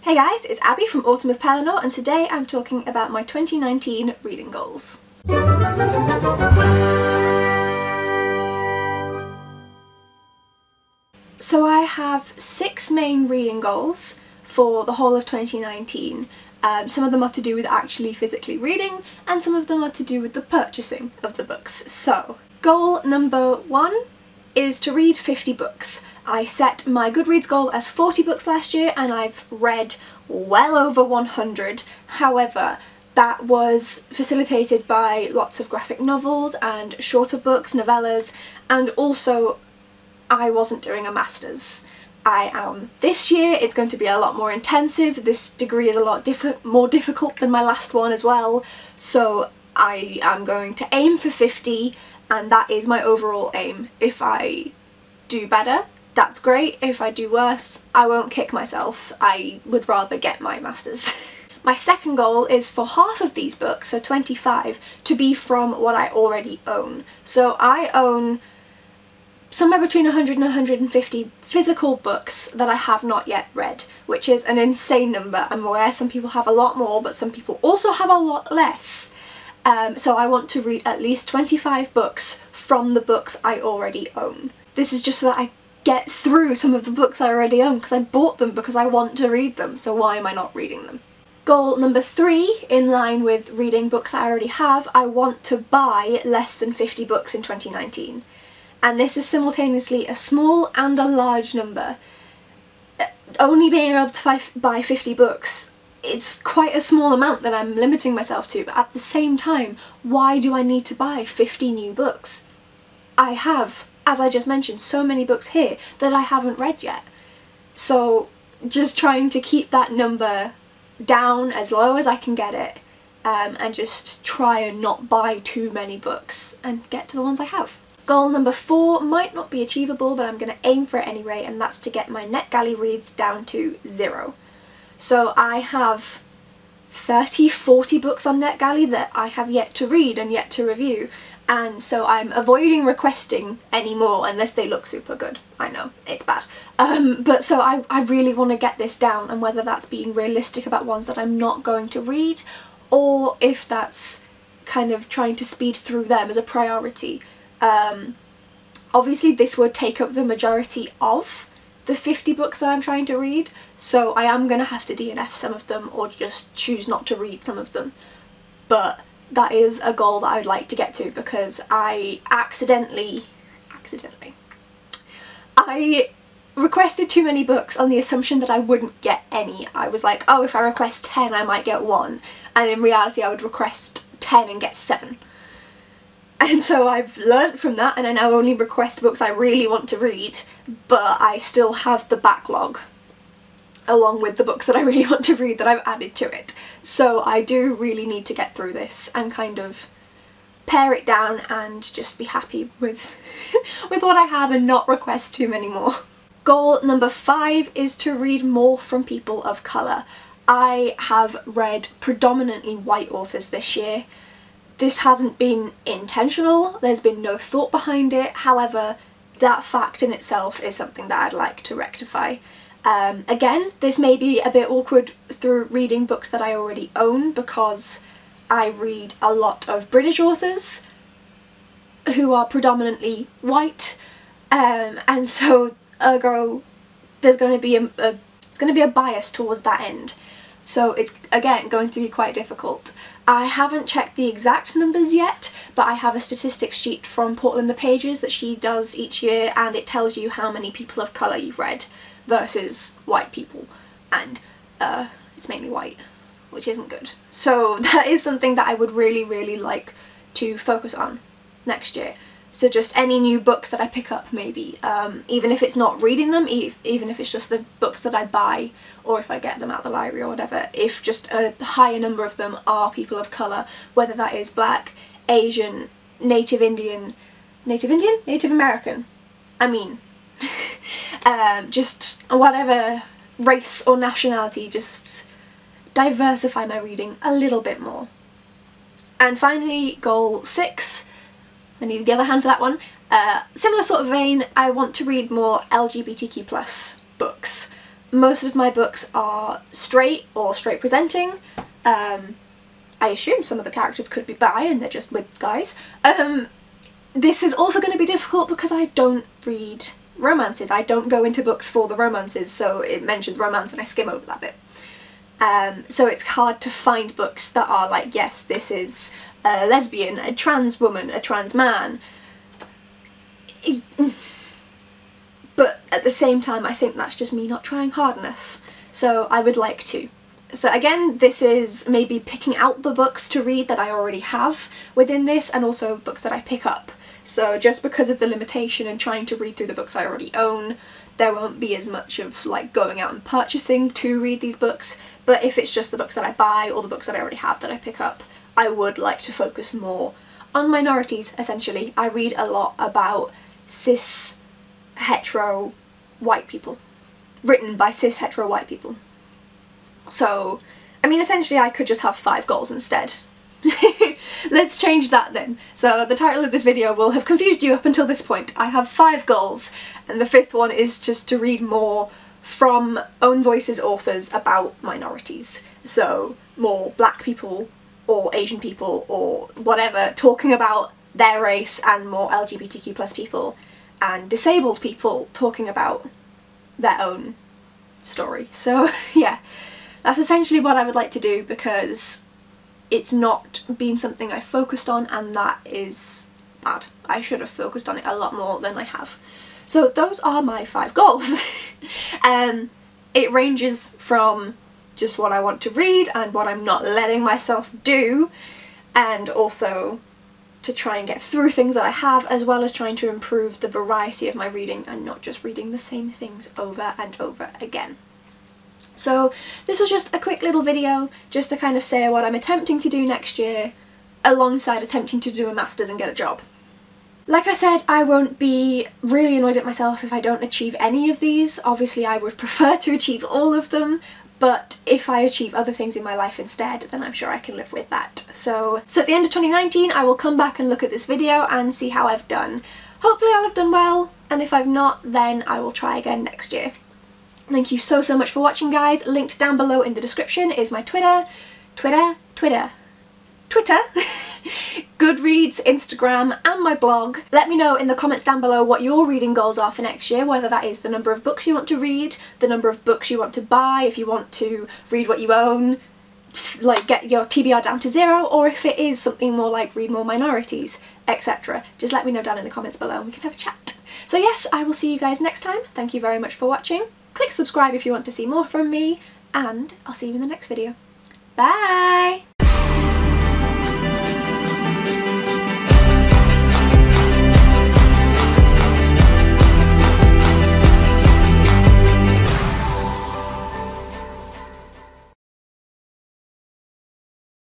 Hey guys, it's Abby from Autumn of Pellinor, and today I'm talking about my 2019 reading goals. So I have 6 main reading goals for the whole of 2019. Some of them are to do with actually physically reading, and some of them are to do with the purchasing of the books. So, goal number 1 is to read 50 books. I set my Goodreads goal as 40 books last year and I've read well over 100. However, that was facilitated by lots of graphic novels and shorter books, novellas, and also I wasn't doing a master's. I am this year. It's going to be a lot more intensive. This degree is a lot more difficult than my last one as well, so I am going to aim for 50, and that is my overall aim. If I do better, that's great. If I do worse, I won't kick myself. I would rather get my master's. My second goal is for half of these books, so 25, to be from what I already own. So I own somewhere between 100 and 150 physical books that I have not yet read, which is an insane number. I'm aware some people have a lot more, but some people also have a lot less. So I want to read at least 25 books from the books I already own. This is just so that I get through some of the books I already own, because I bought them because I want to read them, so why am I not reading them? Goal number 3, in line with reading books I already have, I want to buy less than 50 books in 2019. And this is simultaneously a small and a large number. Only being able to buy 50 books, it's quite a small amount that I'm limiting myself to, but at the same time, why do I need to buy 50 new books? I have, as I just mentioned, so many books here that I haven't read yet. So just trying to keep that number down as low as I can get it, and just try and not buy too many books and get to the ones I have. Goal number 4 might not be achievable, but I'm going to aim for it anyway, and that's to get my NetGalley reads down to 0. So I have 30-40 books on NetGalley that I have yet to read and yet to review, and so I'm avoiding requesting any more unless they look super good. I know, it's bad. But so I really want to get this down, and whether that's being realistic about ones that I'm not going to read, or if that's kind of trying to speed through them as a priority. Obviously this would take up the majority of the 50 books that I'm trying to read, so I am going to have to DNF some of them or just choose not to read some of them. But that is a goal that I would like to get to, because I accidentally I requested too many books on the assumption that I wouldn't get any. I was like, oh, if I request 10 I might get 1, and in reality I would request 10 and get 7. And so I've learnt from that, and I now only request books I really want to read, but I still have the backlog along with the books that I really want to read that I've added to it. So I do really need to get through this and kind of pare it down and just be happy with with what I have and not request too many more. Goal number 5 is to read more from people of colour. I have read predominantly white authors this year. This hasn't been intentional, there's been no thought behind it, however that fact in itself is something that I'd like to rectify. Again, this may be a bit awkward through reading books that I already own, because I read a lot of British authors who are predominantly white, and so ergo there's going to be a bias towards that end. So it's again going to be quite difficult. I haven't checked the exact numbers yet, but I have a statistics sheet from Portland the Pages that she does each year, and it tells you how many people of colour you've read versus white people, and it's mainly white, which isn't good. So that is something that I would really like to focus on next year. So just any new books that I pick up, maybe, even if it's not reading them, even if it's just the books that I buy, or if I get them out of the library or whatever, if just a higher number of them are people of colour, whether that is Black, Asian, Native American, I mean, just whatever race or nationality, just diversify my reading a little bit more. And finally, goal 6, I need the other hand for that one. Similar sort of vein, I want to read more LGBTQ+ books. Most of my books are straight or straight presenting. I assume some of the characters could be bi and they're just with guys. This is also going to be difficult because I don't read romances. I don't go into books for the romances, so it mentions romance and I skim over that bit. So it's hard to find books that are like, yes, this is a lesbian, a trans woman, a trans man. But at the same time, I think that's just me not trying hard enough. So I would like to. So again, this is maybe picking out the books to read that I already have within this, and also books that I pick up. So just because of the limitation and trying to read through the books I already own, there won't be as much of like going out and purchasing to read these books. But if it's just the books that I buy or the books that I already have that I pick up, I would like to focus more on minorities, essentially. I read a lot about cis, hetero, white people. Written by cis, hetero, white people. So, I mean, essentially I could just have 5 goals instead. Let's change that then. So the title of this video will have confused you up until this point. I have 5 goals, and the 5th one is just to read more from own voices authors about minorities. So more black people or Asian people or whatever talking about their race, and more LGBTQ+ people and disabled people talking about their own story. So yeah, that's essentially what I would like to do, because it's not been something I focused on, and that is bad. I should have focused on it a lot more than I have. So those are my 5 goals. It ranges from just what I want to read and what I'm not letting myself do, and also to try and get through things that I have, as well as trying to improve the variety of my reading and not just reading the same things over and over again. So this was just a quick little video just to kind of say what I'm attempting to do next year, alongside attempting to do a master's and get a job. Like I said, I won't be really annoyed at myself if I don't achieve any of these. Obviously I would prefer to achieve all of them, but if I achieve other things in my life instead, then I'm sure I can live with that. So at the end of 2019 I will come back and look at this video and see how I've done. Hopefully I'll have done well, and if I've not, then I will try again next year. Thank you so much for watching, guys. Linked down below in the description is my Twitter, Goodreads, Instagram, and my blog. Let me know in the comments down below what your reading goals are for next year, whether that is the number of books you want to read, the number of books you want to buy, if you want to read what you own, like get your TBR down to 0, or if it is something more like read more minorities, etc. Just let me know down in the comments below and we can have a chat. So yes, I will see you guys next time. Thank you very much for watching. Click subscribe if you want to see more from me, and I'll see you in the next video. Bye!